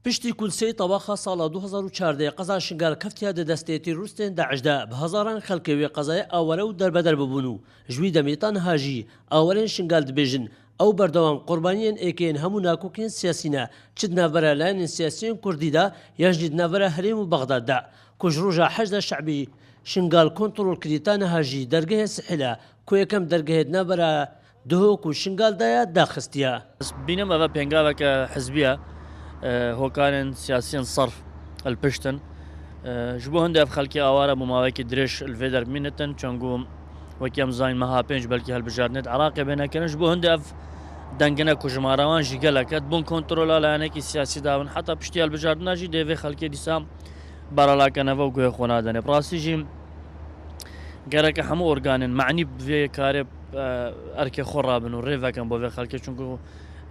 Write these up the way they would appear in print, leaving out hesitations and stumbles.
پشتی کولسەی تەواخە ساڵە 2014 قەزا شنگال کەفتیا دەدەستێتی روستên داعشدا بە هەزاران خەڵکێوێ قەزای ئاوەرە و دەربەدەر ببوون و ژووی دەمێتان هاژی ئاوەرێن شنگال دبێژن ئەو بەردەوام قوربانیên ئێکێن هەموو ناکۆکێن سیاسینە چ ناڤەرە لایەنên سیاسیên کوردیدا یاژنی ناڤەرە هەرێم و بەغداددا کۆژ ڕۆژە حەجدە شەعبی شنگال کۆنتڕۆل کردیتانە هاژی دەرگەهێ سحیلە کۆ یەکەم دەرگەهێت ناڤەرە دهۆک و شنگالدایە داخستیە بینم ئەوە پێنگاوێکە حزبیە هۆکارên سیاسیên سەرف هەلپشتن ji bo hindê ev xelkê aware bû mavekî dirêj li vê dermînetin çengû wekî em zanîn meha pênc belkî helbijartinê di Iraqê bênekirin ji bo hindê ev dengine ku ji mara wan jî gelek et bûn kontrola layanekî siyasî dabin heta piştî helbijartina jî dê vê xelkê dîsa baralakeneve û guhê xwe nadene rastî jî gerek hemû organên meعنî vê karê erkê xwe rabin û rêvekin bo vê xelkê çungû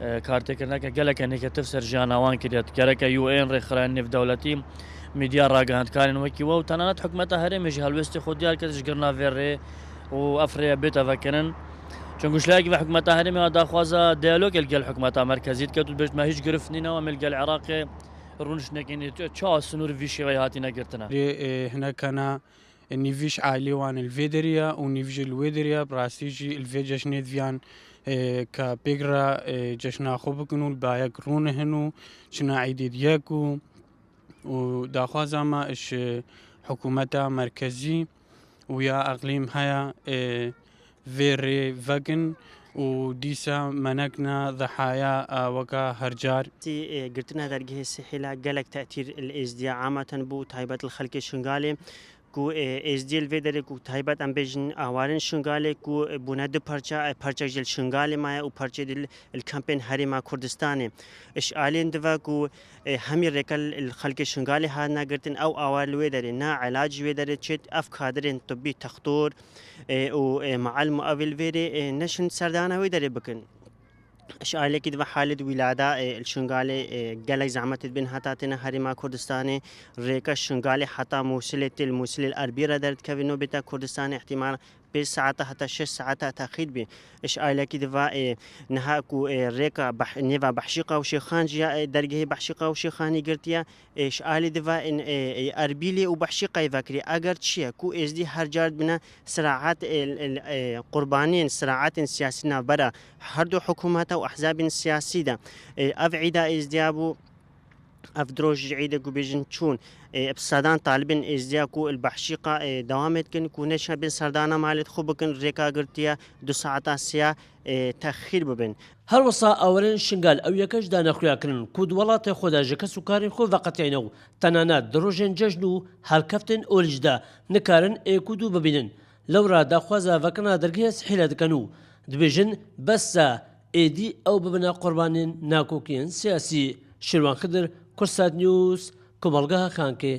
کارتێکردنەکە gelekê nêketiv ser jiyana wan kiriye gereke UN rêxirayên nêvdewletî mîdya ragihandkarên wekî we û tenanet hikûmeta herêmê jî helwestê xwe diyar kir ji girina vê rê û ev rêya bête vekirin çungû şilekî ve hikûmeta herêmê a daxwaza diyalogê li gel hikûmeta merkezî dike û bêjme hîç giriftinîne em li gel Iraqê rûniştnekên çawa snûr vî şêweyê hatîne girtina hinekana nîvîş ailê wan li vê deriya û nîv jî li wê deriya bi rastî jî li vê ceşnê diviyan ka pêgira ceşna xwe bikin û bayek rûnihin û çina eîdê diyek û daxwaza me ji hikûmeta merkezî û ya eqlîm heya vê rê vekin û dîsa me nekina dihaya weka hercar girtina dergehê sihîla gelek te'tîr li êzdiya ameten bû taybet li xelkê şingalê ku êzdiyê li vê derê ku taybet em bêjin awarên şingalê ku bûne du parçek ji li şingalê maye û parçê li kempên herêma Kurdistanê işalên dive ku hemî rêka li xelkê şingalê hatine girtin ew awar li wê derê na elac ji wê derê çêt ev kadirên tibbî textor û meelm û ev li vê rê neşin serdana wê derê bikin işalekî dive halê di wîlada li şingalê gelek zehmet dibin heta têne herêma Kurdistanê rêka şingalê heta Mûsilê tê li Mûsilê li Erbî re derdikeve nobêta Kurdistanê ihtimal 5 saata heta 6 saata texîr bê işalekî dive niha ku rêka nêva Behşîqa û Şêxan jî dergehê Behşîqa û Şêxanî girtiye işalê dive Erbîlê û Behşîqayê vekiriye eger çi ye ku êzdî her car bine siraat qurbaniyên siraatên siyasî navbera her du hikûmeta û ehzabên siyasî de ev îda êzdiya bû ev diroj ji îdê ku bêjin çûn sadan talibên êzdiya ku li Behşîqa dewam etkin ku neşe bin serdana malê xwe bikin rêka girtiye du saeta siya texîr bibin هەر وەسا ئاوەرێن شنگال ئەو یەکەش دانەخویاکردن کو وڵاتێ خۆدا ژە کەس و کاری خۆ ڤەقەتیانە و تەنانەت درۆژێن جەژن و هەڵکەفتن ئۆلیژدا نکارن ئێکود و ببینن لەورا داخوازە ڤەکنا دەرگەیە سحیلە دکەن و دبێژن بەسە ئێدی ئەو ببنە قوربانên ناکۆکیên سیاسی شێروان خدر کورسات نیوز کۆمەڵگا خانکێ